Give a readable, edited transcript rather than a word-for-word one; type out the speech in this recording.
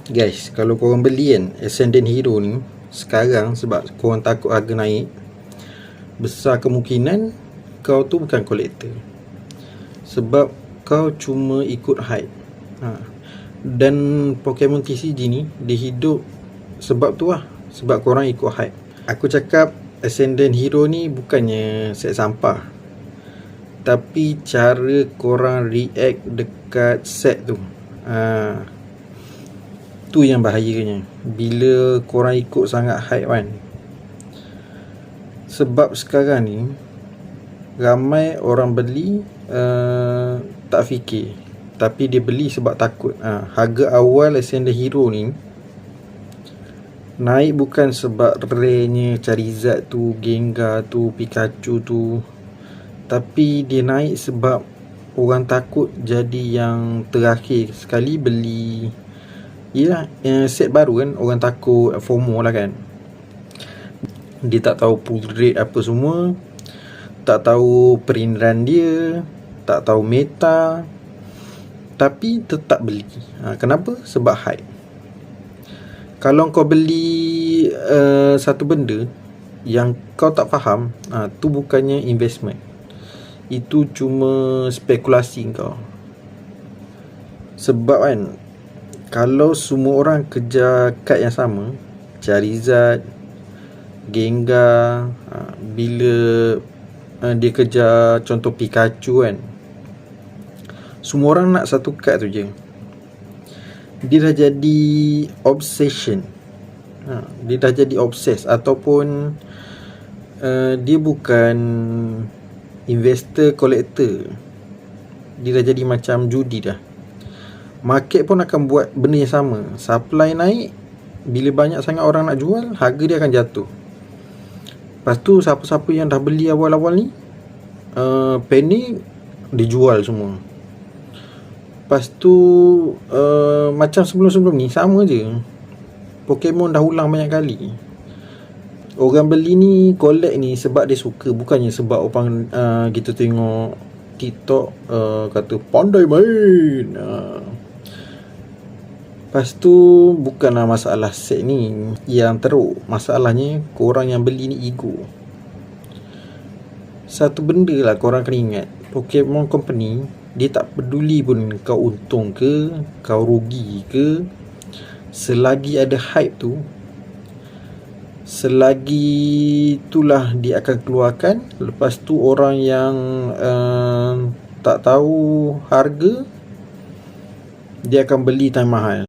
Guys, kalau korang beli kan Ascendant Hero ni sekarang sebab korang takut harga naik, besar kemungkinan kau tu bukan collector, sebab kau cuma ikut hype. Dan Pokemon TCG ni dia hidup sebab tu lah, sebab korang ikut hype. Aku cakap Ascendant Hero ni bukannya set sampah, tapi cara korang react dekat set tu, tu yang bahayanya bila korang ikut sangat hype kan. Sebab sekarang ni ramai orang beli tak fikir, tapi dia beli sebab takut. Harga awal Ascendant Hero ni naik bukan sebab rare-nya Charizard tu, Gengar tu, Pikachu tu, tapi dia naik sebab orang takut jadi yang terakhir sekali beli. Yelah, set baru kan, orang takut FOMO lah kan. Dia tak tahu pull rate apa semua, tak tahu print run dia, tak tahu meta, tapi tetap beli. Kenapa? Sebab hype. Kalau kau beli satu benda yang kau tak faham, tu bukannya investment, itu cuma spekulasi kau. Sebab kan, kalau semua orang kejar kad yang sama, Charizard, Gengar, bila dia kejar contoh Pikachu kan, semua orang nak satu kad tu je, dia dah jadi obsession. Dia dah jadi obses, ataupun dia bukan investor collector, dia dah jadi macam judi dah. Market pun akan buat benda yang sama. Supply naik, bila banyak sangat orang nak jual, harga dia akan jatuh. Lepas tu siapa-siapa yang dah beli awal-awal ni panic, dijual semua. Lepas tu macam sebelum-sebelum ni sama je, Pokemon dah ulang banyak kali. Orang beli ni, collect ni sebab dia suka, bukannya sebab orang kita tengok TikTok kata pandai main. Lepas tu bukanlah masalah set ni yang teruk, masalahnya korang yang beli ni ego. Satu benda lah korang kena ingat, Pokemon Company dia tak peduli pun kau untung ke, kau rugi ke, selagi ada hype tu, selagi itulah dia akan keluarkan. Lepas tu orang yang tak tahu harga, dia akan beli time mahal.